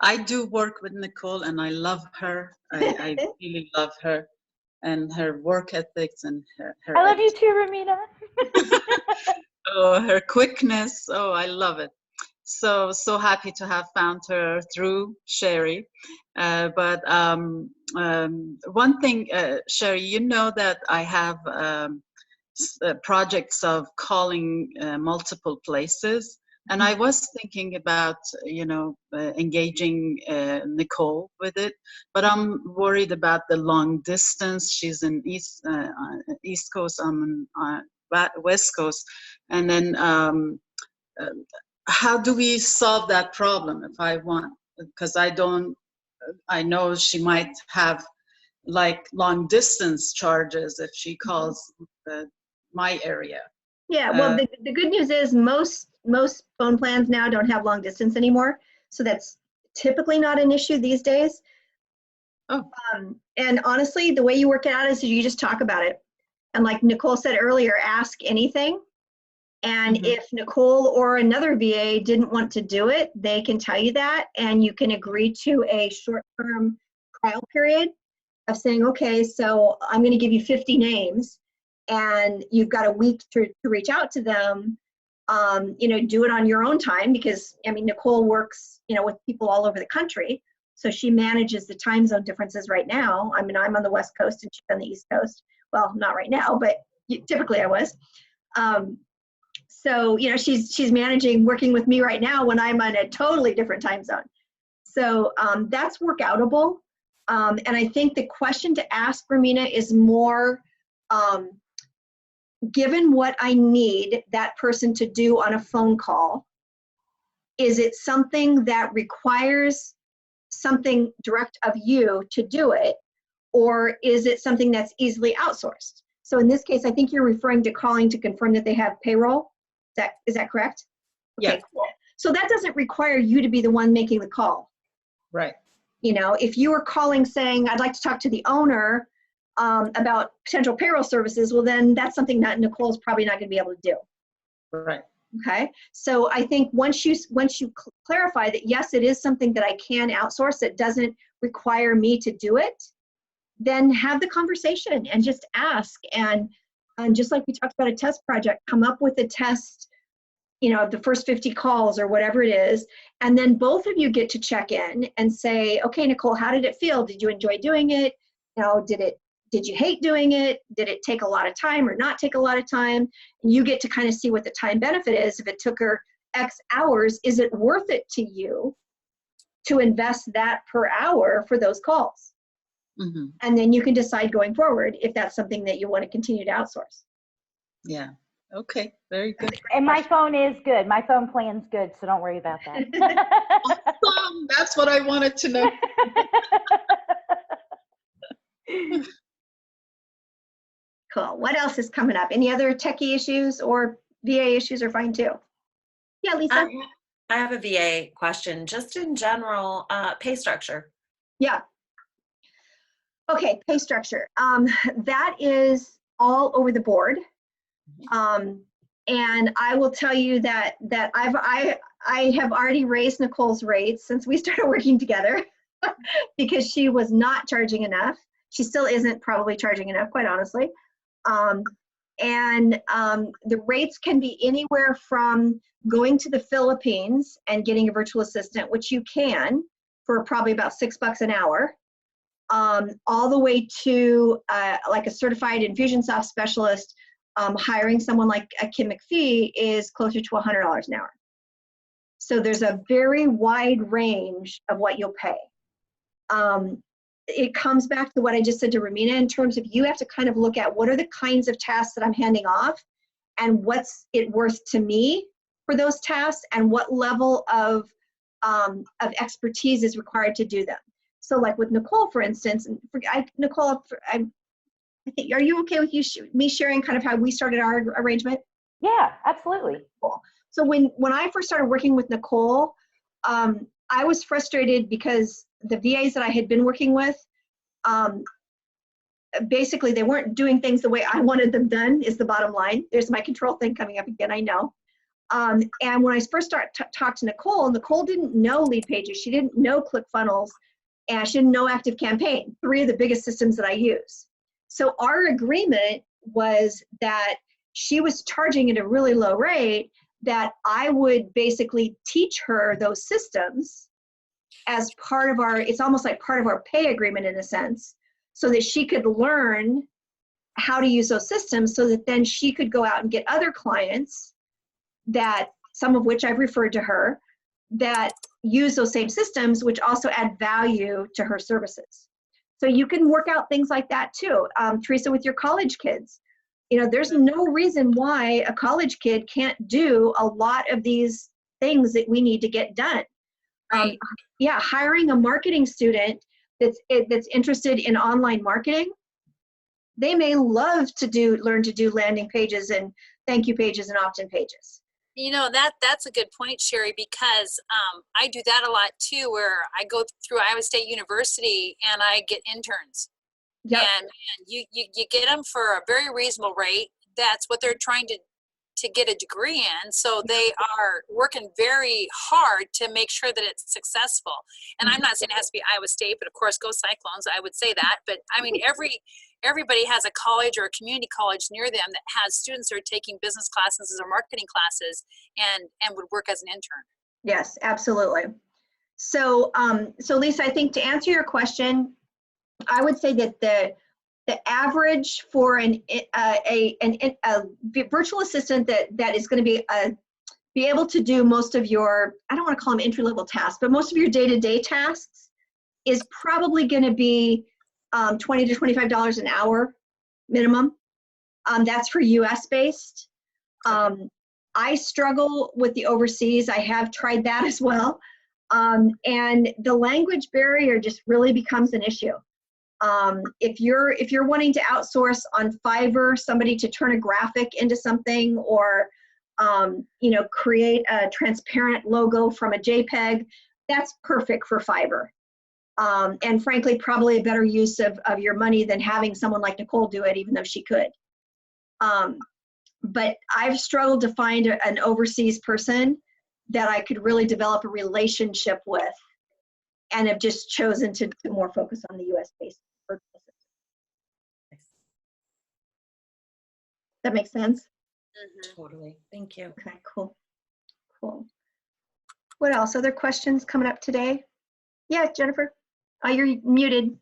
S2: I do work with Nicole, and I love her. I really love her and her work ethics and her
S8: I love you too, Romina.
S2: oh, her quickness. Oh, I love it. So happy to have found her through Sherry. But one thing, Sherry, you know that I have projects of calling multiple places. And I was thinking about, engaging Nicole with it, but I'm worried about the long distance. She's in East Coast, I'm on West Coast. And then how do we solve that problem if I want, because I know she might have like long distance charges if she calls my area.
S1: Yeah, well, the good news is most phone plans now don't have long distance anymore. So that's typically not an issue these days.
S2: Oh.
S1: And honestly, the way you work it out is you just talk about it. And like Nicole said earlier, ask anything. And if Nicole or another VA didn't want to do it, they can tell you that, and you can agree to a short-term trial period of saying, okay, so I'm going to give you 50 names, and you've got a week to reach out to them. Do it on your own time, because I mean, Nicole works, with people all over the country, so she manages the time zone differences right now. I mean, I'm on the West Coast and she's on the East Coast. Well, not right now, but typically I was. So, she's managing working with me right now when I'm on a totally different time zone. So that's workoutable. And I think the question to ask, Romina, is more, given what I need that person to do on a phone call, is it something that requires something direct of you to do it, or is it something that's easily outsourced? So in this case, I think you're referring to calling to confirm that they have payroll. Is that correct? Okay,
S2: Yeah.
S1: cool. So that doesn't require you to be the one making the call.
S2: Right.
S1: If you were calling saying, I'd like to talk to the owner about potential payroll services, well, then that's something that Nicole's probably not going to be able to do.
S2: Right.
S1: Okay. So I think once you clarify that, yes, it is something that I can outsource, it doesn't require me to do it, then have the conversation and just ask. And just like we talked about a test project, come up with a test, the first 50 calls or whatever it is. And then both of you get to check in and say, okay, Nicole, how did it feel? Did you enjoy doing it? Did you hate doing it? Did it take a lot of time or not take a lot of time? And you get to kind of see what the time benefit is. If it took her X hours, is it worth it to you to invest that per hour for those calls?
S2: Mm-hmm.
S1: And then you can decide going forward if that's something that you want to continue to outsource.
S2: Yeah. Okay. Very good.
S8: And my phone is good. My phone plan's good, so don't worry about that.
S2: Awesome. That's what I wanted to know.
S1: Cool. What else is coming up? Any other techie issues or VA issues are fine too? Yeah, Lisa?
S5: I have a VA question, just in general, pay structure.
S1: Yeah. Okay, pay structure. That is all over the board. And I will tell you that I have already raised Nicole's rates since we started working together because she was not charging enough. She still isn't probably charging enough, quite honestly. The rates can be anywhere from going to the Philippines and getting a virtual assistant, which you can for probably about $6 an hour, all the way to like a certified Infusionsoft specialist hiring someone like a Kim McPhee is closer to $100 an hour. So there's a very wide range of what you'll pay. It comes back to what I just said to Romina in terms of you have to kind of look at what are the kinds of tasks that I'm handing off and what's it worth to me for those tasks and what level of expertise is required to do them. So like with Nicole, for instance, Nicole, I think, are you okay with me sharing kind of how we started our arrangement?
S8: Yeah, absolutely.
S1: Cool. So when I first started working with Nicole, I was frustrated because the VAs that I had been working with, basically they weren't doing things the way I wanted them done, is the bottom line. There's my control thing coming up again, I know. And when I first started talk to Nicole didn't know Lead Pages, she didn't know ClickFunnels, and she didn't know ActiveCampaign, 3 of the biggest systems that I use. So our agreement was that she was charging at a really low rate, that I would basically teach her those systems as part of our, it's almost like part of our pay agreement in a sense, so that she could learn how to use those systems so that then she could go out and get other clients that, some of which I've referred to her, that use those same systems, which also add value to her services. So you can work out things like that too. Teresa, with your college kids, there's no reason why a college kid can't do a lot of these things that we need to get done.
S4: Right.
S1: Hiring a marketing student that's interested in online marketing, they may love to learn to do landing pages and thank you pages and opt-in pages.
S4: That's a good point, Sherry, because I do that a lot too, where I go through Iowa State University and I get interns.
S1: Yep.
S4: And you get them for a very reasonable rate. That's what they're trying to get a degree in. So they are working very hard to make sure that it's successful. And I'm not saying it has to be Iowa State, but of course, go Cyclones. I would say that. But I mean, everybody has a college or a community college near them that has students that are taking business classes or marketing classes and would work as an intern.
S1: Yes, absolutely. So, so Lisa, I think to answer your question, I would say that the average for a virtual assistant that is going to be able to do most of your, I don't want to call them entry-level tasks, but most of your day-to-day tasks is probably going to be $20 to $25 an hour minimum. That's for US based. I struggle with the overseas. I have tried that as well. And the language barrier just really becomes an issue. If you're wanting to outsource on Fiverr somebody to turn a graphic into something, or create a transparent logo from a JPEG, that's perfect for Fiverr. And frankly, probably a better use of your money than having someone like Nicole do it, even though she could. But I've struggled to find an overseas person that I could really develop a relationship with, and have just chosen to more focus on the US-based virtual assistant. That makes sense?
S5: Totally. Thank you.
S1: Okay, cool. What else? Other questions coming up today? Yeah, Jennifer. Oh, you're muted.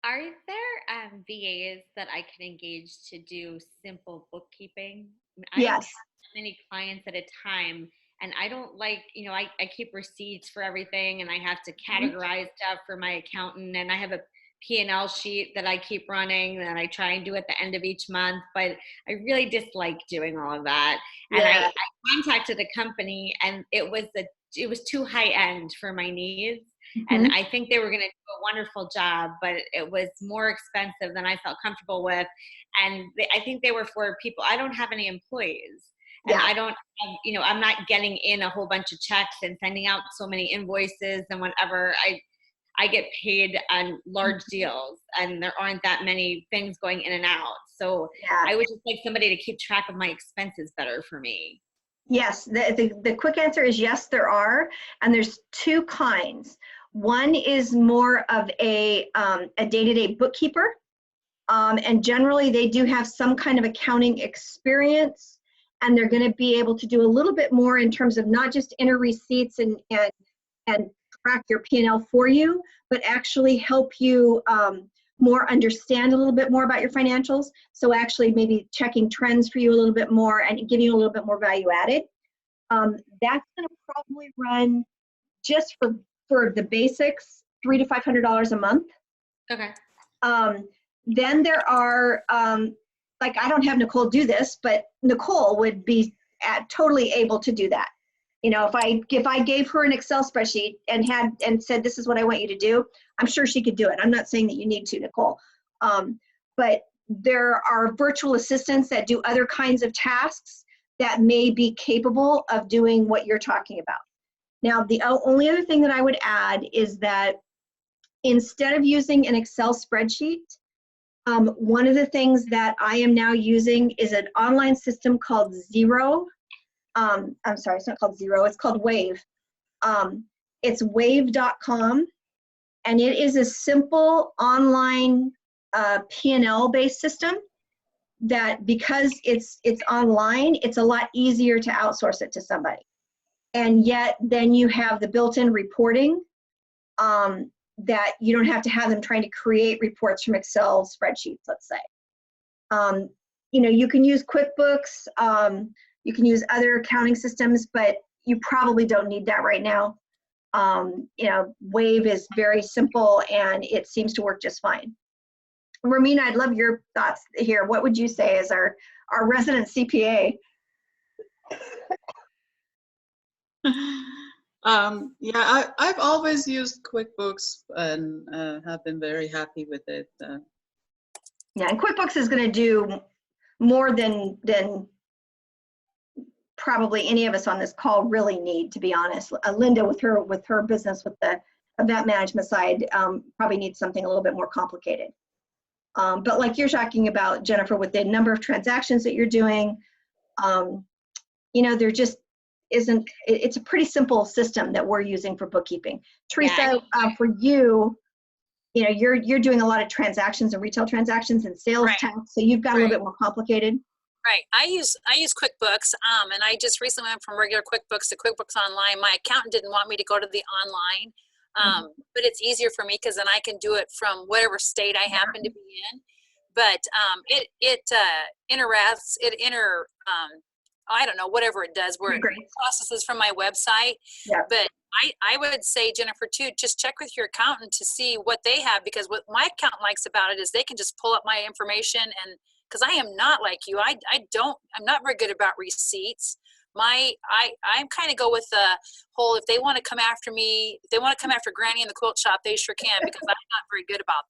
S7: Are there VAs that I can engage to do simple bookkeeping? I don't
S1: Yes.
S7: have many clients at a time, and I don't like, I keep receipts for everything, and I have to categorize stuff for my accountant, and I have a P&L sheet that I keep running that I try and do at the end of each month, but I really dislike doing all of that. And I contacted a company, and it was too high end for my needs. And I think they were going to do a wonderful job, but it was more expensive than I felt comfortable with. And I think they were for people. I don't have any employees. And I don't have, I'm not getting in a whole bunch of checks and sending out so many invoices and whatever. I get paid on large deals, and there aren't that many things going in and out. So I would just like somebody to keep track of my expenses better for me.
S1: Yes, the quick answer is yes, there are. And there's 2 kinds. One is more of a day-to-day bookkeeper. And generally they do have some kind of accounting experience, and they're going to be able to do a little bit more in terms of not just enter receipts and track your P&L for you, but actually help you more understand a little bit more about your financials. So actually maybe checking trends for you a little bit more and giving you a little bit more value added. That's going to probably run just for the basics, $300 to $500 a month.
S7: Okay.
S1: Then there are, like I don't have Nicole do this, but Nicole would be totally able to do that. You know, if I gave her an Excel spreadsheet and said, this is what I want you to do, I'm sure she could do it. I'm not saying that you need to, Nicole. But there are virtual assistants that do other kinds of tasks that may be capable of doing what you're talking about. Now, the only other thing that I would add is that instead of using an Excel spreadsheet, one of the things that I am now using is an online system called Xero. I'm sorry, it's not called Xero, it's called Wave. It's wave.com, and it is a simple online P&L based system that, because it's online, it's a lot easier to outsource it to somebody. And yet then you have the built-in reporting that you don't have to have them trying to create reports from Excel spreadsheets, let's say. You know, you can use QuickBooks, you can use other accounting systems, but you probably don't need that right now. You know, Wave is very simple and it seems to work just fine. Romina, I'd love your thoughts here. What would you say as our resident CPA?
S2: Yeah, I've always used QuickBooks and have been very happy with it.
S1: Yeah, and QuickBooks is going to do more than probably any of us on this call really need, to be honest. Linda, with her business with the event management side, probably needs something a little bit more complicated. But like you're talking about, Jennifer, with the number of transactions that you're doing, you know, there just isn't, it's a pretty simple system that we're using for bookkeeping. Teresa, for you, you know, you're doing a lot of transactions and retail transactions and sales tax, so you've got a little bit more complicated.
S4: Right. I use QuickBooks, and I just recently went from regular QuickBooks to QuickBooks Online. My accountant didn't want me to go to the online, but it's easier for me because then I can do it from whatever state I happen to be in. But I don't know, whatever it does, where it processes from my website. Yeah. But I would say, Jennifer, too, just check with your accountant to see what they have, because what my accountant likes about it is they can just pull up my information, and because I am not like you, I'm not very good about receipts. I'm kind of go with the whole, if they want to come after me, if they want to come after Granny in the quilt shop, they sure can, because I'm not very good about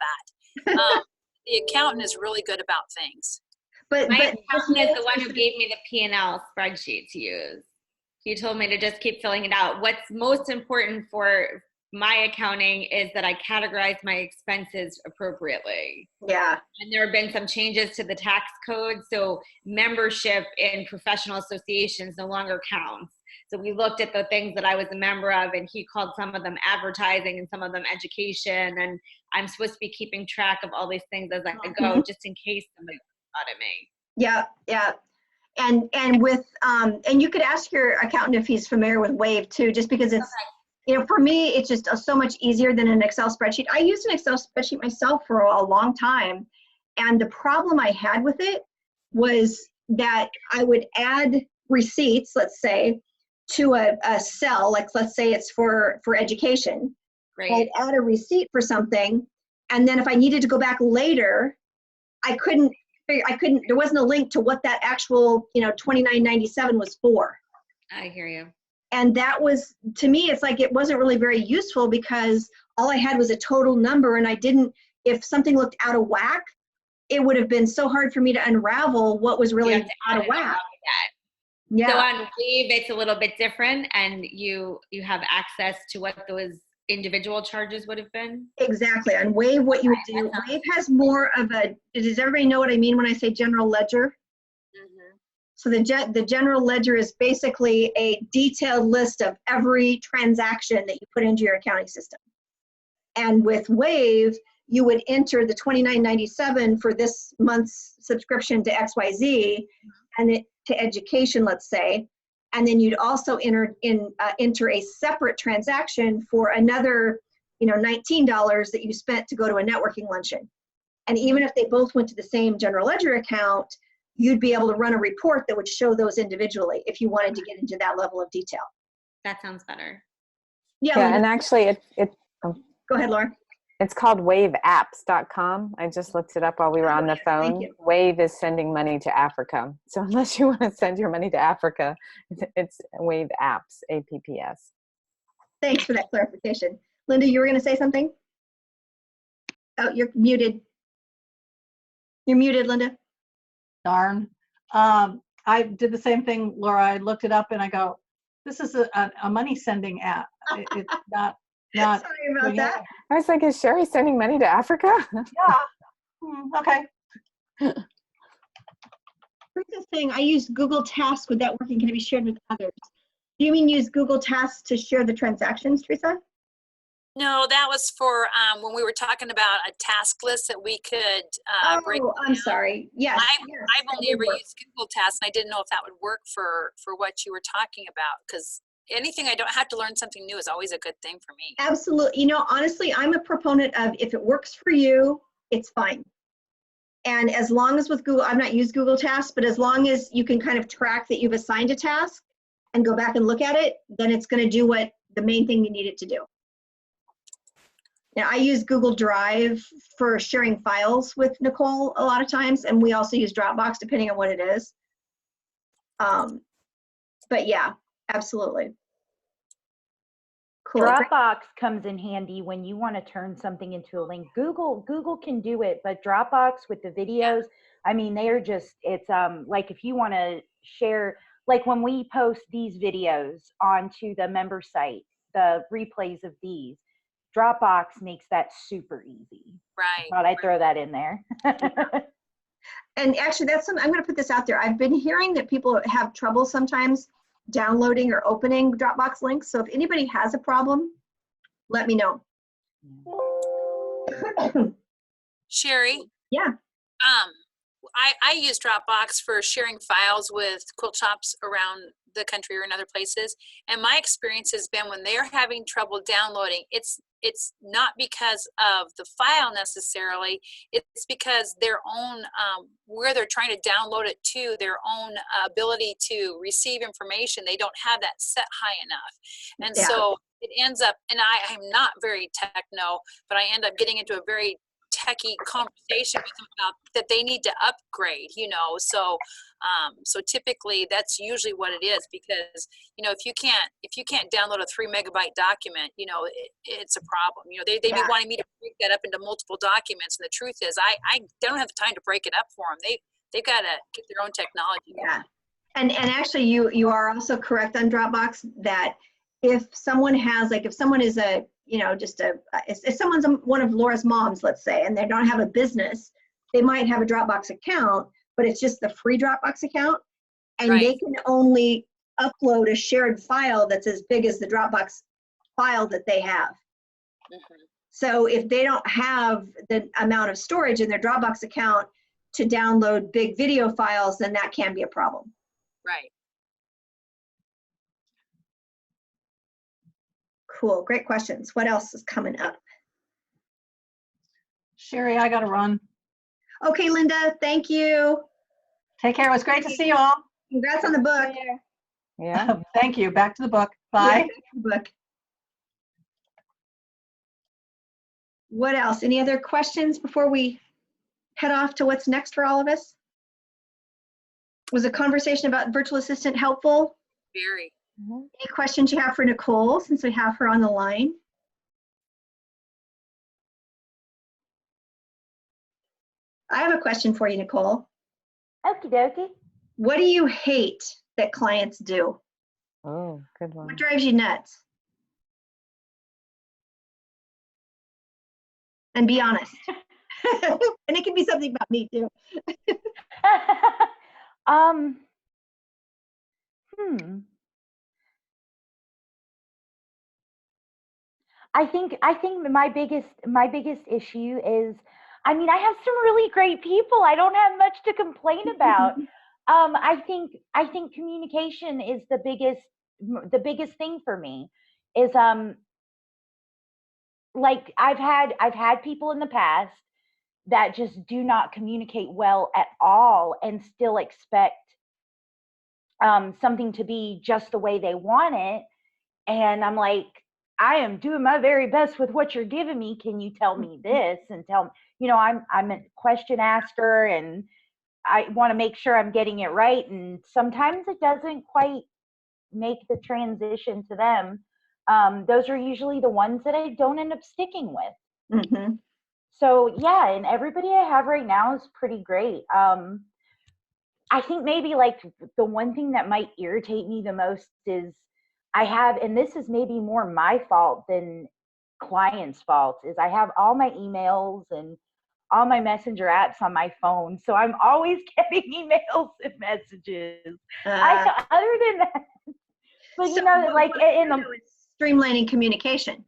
S4: that. The accountant is really good about things.
S7: But my accountant is the one who gave me the P&L spreadsheet to use. He told me to just keep filling it out. What's most important for my accounting is that I categorize my expenses appropriately.
S1: Yeah.
S7: And there have been some changes to the tax code, so membership in professional associations no longer counts. So we looked at the things that I was a member of, and he called some of them advertising and some of them education, and I'm supposed to be keeping track of all these things as I go, just in case somebody thought of me.
S1: Yeah, yeah. And with and you could ask your accountant if he's familiar with Wave too, just because it's you know, for me, it's just so much easier than an Excel spreadsheet. I used an Excel spreadsheet myself for a long time, and the problem I had with it was that I would add receipts, let's say, to a cell, like let's say it's for education. Right. I'd add a receipt for something, and then if I needed to go back later, I couldn't, there wasn't a link to what that actual, you know, $29.97 was for.
S7: I hear you.
S1: And that was, to me, it's like it wasn't really very useful, because all I had was a total number, and I didn't, if something looked out of whack, it would have been so hard for me to unravel what was really out of whack.
S7: Yeah. So on Wave, it's a little bit different, and you have access to what those individual charges would have been?
S1: Exactly. On Wave, what you would do, Wave has more of a, does everybody know what I mean when I say general ledger? So the general ledger is basically a detailed list of every transaction that you put into your accounting system. And with Wave, you would enter the $29.97 for this month's subscription to XYZ, and to education, let's say. And then you'd also enter a separate transaction for another, you know, $19 that you spent to go to a networking luncheon. And even if they both went to the same general ledger account, you'd be able to run a report that would show those individually if you wanted to get into that level of detail.
S7: That sounds better.
S1: Yeah,
S6: Yeah,
S1: Linda,
S6: and actually
S1: go ahead, Laura.
S6: it's called waveapps.com. I just looked it up while we were on the
S1: Thank
S6: phone.
S1: you.
S6: Wave is sending money to Africa. So unless you want to send your money to Africa, it's Wave Apps, APPS.
S1: Thanks for that clarification. Linda, you were going to say something? Oh, you're muted. You're muted, Linda.
S3: Darn. I did the same thing, Laura. I looked it up and I go, this is a money sending app. It's not.
S1: Sorry about that.
S6: I was like, is Sherry sending money to Africa?
S3: Yeah. Okay.
S1: Teresa's saying, I use Google Tasks. Would that work and can it be shared with others? Do you mean use Google Tasks to share the transactions, Teresa?
S4: No, that was for when we were talking about a task list that we could break.
S1: Oh, I'm sorry. Yes.
S4: I've only ever used Google Tasks, and I didn't know if that would work for what you were talking about, because anything I don't have to learn something new is always a good thing for me.
S1: Absolutely. You know, honestly, I'm a proponent of if it works for you, it's fine. And as long as with Google, I've not used Google Tasks, but as long as you can kind of track that you've assigned a task and go back and look at it, then it's going to do what the main thing you need it to do. Now, I use Google Drive for sharing files with Nicole a lot of times, and we also use Dropbox depending on what it is. But yeah, absolutely. Cool.
S8: Dropbox comes in handy when you want to turn something into a link. Google can do it, but Dropbox with the videos, I mean, they are just, it's like if you want to share, like when we post these videos onto the member site, the replays of these, Dropbox makes that super easy.
S4: Right.
S8: I thought I'd throw that in there.
S1: And actually, that's something, I'm going to put this out there. I've been hearing that people have trouble sometimes downloading or opening Dropbox links. So if anybody has a problem, let me know.
S4: Sherry?
S1: Yeah.
S4: I use Dropbox for sharing files with quilt shops around the country or in other places. And my experience has been when they're having trouble downloading, it's not because of the file necessarily, it's because their own, where they're trying to download it to, their own ability to receive information, they don't have that set high enough. And so it ends up, and I'm not very techno, but I end up getting into a very techie conversation with them about that they need to upgrade, you know. So typically that's usually what it is, because you know if you can't download a 3 megabyte document, you know, it's a problem. You know, they be wanting me to break that up into multiple documents, and the truth is I don't have the time to break it up for them. They've got to get their own technology going.
S1: And actually you are also correct on Dropbox that if someone has, like if someone is a, you know, just if someone's one of Laura's moms, let's say, and they don't have a business, they might have a Dropbox account, but it's just the free Dropbox account, and they can only upload a shared file that's as big as the Dropbox file that they have.
S4: Mm-hmm.
S1: So if they don't have the amount of storage in their Dropbox account to download big video files, then that can be a problem.
S4: Right.
S1: Cool, great questions. What else is coming up?
S3: Sherry, I got to run.
S1: Okay, Linda, thank you.
S3: Take care. It was great to see you all.
S1: Congrats on the book.
S6: Yeah.
S3: Thank you. Back to the book. Bye.
S1: Yeah, back to the book. What else? Any other questions before we head off to what's next for all of us? Was the conversation about virtual assistant helpful?
S4: Very.
S1: Any questions you have for Nicole, since we have her on the line? I have a question for you, Nicole.
S8: Okie dokie.
S1: What do you hate that clients do?
S6: Oh, good one.
S1: What drives you nuts? And be honest. And it can be something about me too.
S8: I think my biggest issue is, I mean, I have some really great people. I don't have much to complain about. I think communication is the biggest thing for me. Is like I've had people in the past that just do not communicate well at all and still expect something to be just the way they want it. And I'm like, I am doing my very best with what you're giving me. Can you tell me this and tell me, I'm a question asker and I want to make sure I'm getting it right. And sometimes it doesn't quite make the transition to them. Those are usually the ones that I don't end up sticking with.
S1: Mm-hmm.
S8: So yeah, and everybody I have right now is pretty great. I think maybe like the one thing that might irritate me the most is and this is maybe more my fault than clients' fault, is I have all my emails and all my messenger apps on my phone. So I'm always getting emails and messages. Other than that, but
S1: So
S8: like in the
S1: streamlining communication.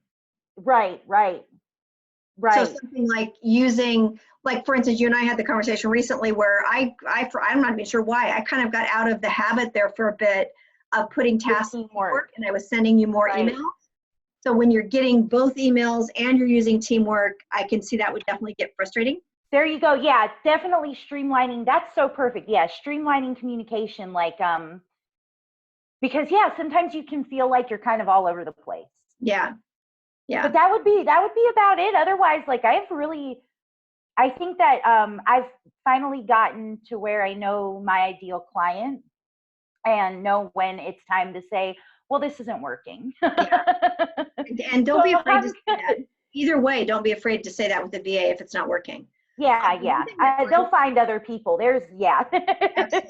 S8: Right.
S1: So something like using, like for instance, you and I had the conversation recently where I'm not even sure why, I kind of got out of the habit there for a bit of putting tasks in work, and I was sending you more emails. So when you're getting both emails and you're using teamwork, I can see that would definitely get frustrating.
S8: There you go. Yeah, definitely streamlining. That's so perfect. Yeah, streamlining communication, like because sometimes you can feel like you're kind of all over the place.
S1: Yeah.
S8: But that would be about it. Otherwise, like I think that I've finally gotten to where I know my ideal client and know when it's time to say, well, this isn't working.
S1: Yeah. And don't be afraid to say that. Either way, don't be afraid to say that with the VA if it's not working.
S8: Yeah. They'll find other people.
S1: Absolutely.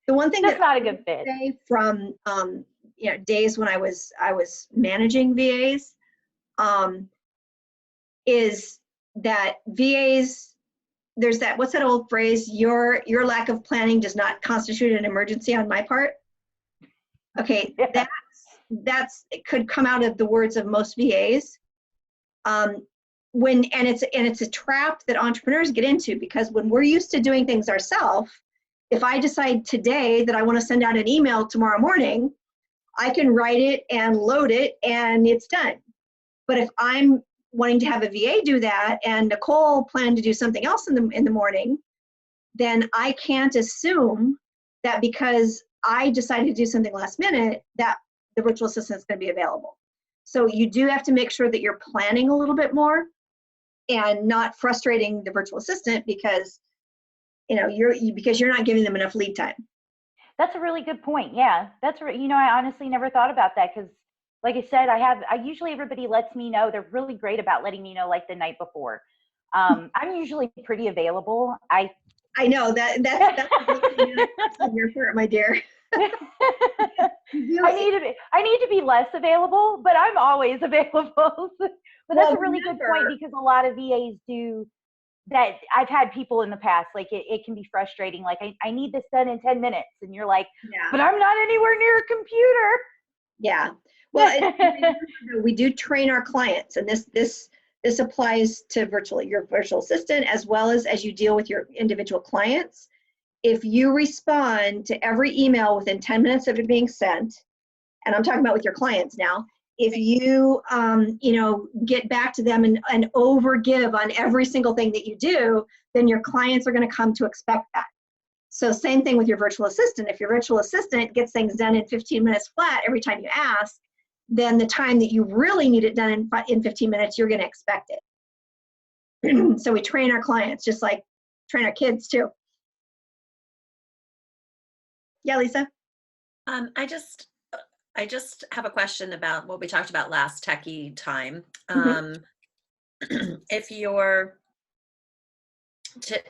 S1: The one thing
S8: that's not a good fit.
S1: From days when I was managing VAs, is that VAs, there's that, what's that old phrase? Your lack of planning does not constitute an emergency on my part. Okay, that's it could come out of the words of most VAs. It's a trap that entrepreneurs get into, because when we're used to doing things ourselves, if I decide today that I want to send out an email tomorrow morning, I can write it and load it and it's done. But if I'm wanting to have a VA do that and Nicole planned to do something else in the morning, then I can't assume that because I decided to do something last minute that the virtual assistant is going to be available. So you do have to make sure that you're planning a little bit more and not frustrating the virtual assistant because you're not giving them enough lead time.
S8: That's a really good point. Yeah, that's right. I honestly never thought about that because, like I said, I usually everybody lets me know. They're really great about letting me know like the night before. I'm usually pretty available. I
S1: know that's your part, my dear.
S8: I need to be less available, but I'm always available. But that's a really good point, because a lot of VAs do that. I've had people in the past, like it can be frustrating. Like I need this done in 10 minutes. And you're like, but I'm not anywhere near a computer.
S1: Yeah. Well, we do train our clients, and this applies to your virtual assistant as well as you deal with your individual clients. If you respond to every email within 10 minutes of it being sent, and I'm talking about with your clients now, if you get back to them and overgive on every single thing that you do, then your clients are going to come to expect that. So same thing with your virtual assistant. If your virtual assistant gets things done in 15 minutes flat every time you ask, then the time that you really need it done in 15 minutes, you're going to expect it. So we train our clients just like train our kids too. Yeah, Lisa?
S5: I just have a question about what we talked about last Techie time. If you're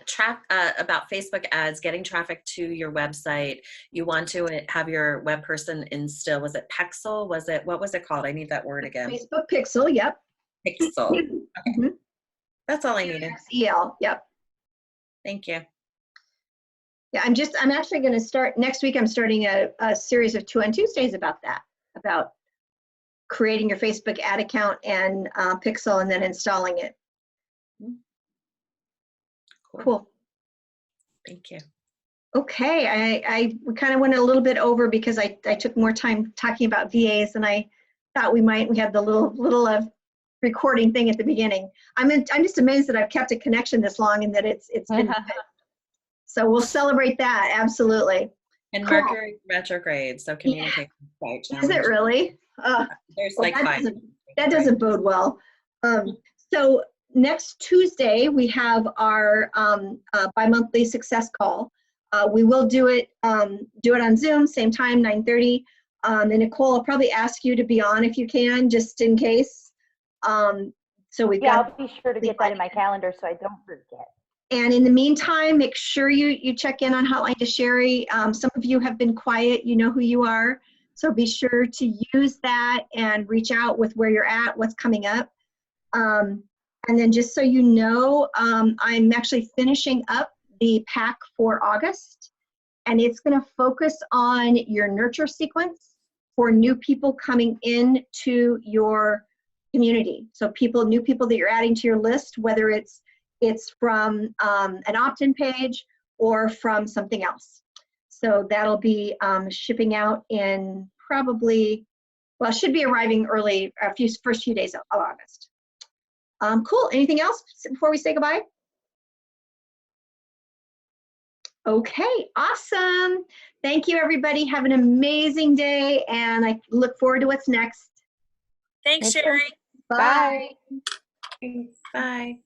S5: about Facebook ads, getting traffic to your website, you want to have your web person instill, was it Pixel? What was it called? I need that word again.
S1: Facebook Pixel, yep.
S5: Pixel. Okay. That's all I needed.
S1: XEL, yep.
S5: Thank you.
S1: Yeah, I'm actually going to start next week. I'm starting a series of 2 on Tuesdays about that, about creating your Facebook ad account and Pixel and then installing it. Cool. Thank you. Okay, I kind of went a little bit over because I took more time talking about VAs than I thought we might. We had the little recording thing at the beginning. I'm just amazed that I've kept a connection this long and that it's been good. So we'll celebrate that, absolutely.
S5: And
S1: Cool.
S5: Mercury retrograde, so communication is quite
S1: Is
S5: challenging.
S1: it really?
S5: There's
S1: Well,
S5: like five.
S1: that doesn't bode well. So next Tuesday, we have our bi-monthly success call. We will do it on Zoom, same time, 9:30. And Nicole, I'll probably ask you to be on if you can, just in case. So we've
S8: Yeah,
S1: got.
S8: I'll be sure to get that in my calendar so I don't forget.
S1: And in the meantime, make sure you check in on Hotline to Sherry. Some of you have been quiet, you know who you are. So be sure to use that and reach out with where you're at, what's coming up. And then just so you know, I'm actually finishing up the pack for August, and it's going to focus on your nurture sequence for new people coming into your community. So new people that you're adding to your list, whether it's from an opt-in page or from something else. So that'll be shipping out in probably, well, it should be arriving early, first few days of August. Cool. Anything else before we say goodbye? Okay, awesome. Thank you, everybody. Have an amazing day, and I look forward to what's next.
S4: Thanks, Sherry.
S1: Bye.
S5: Bye.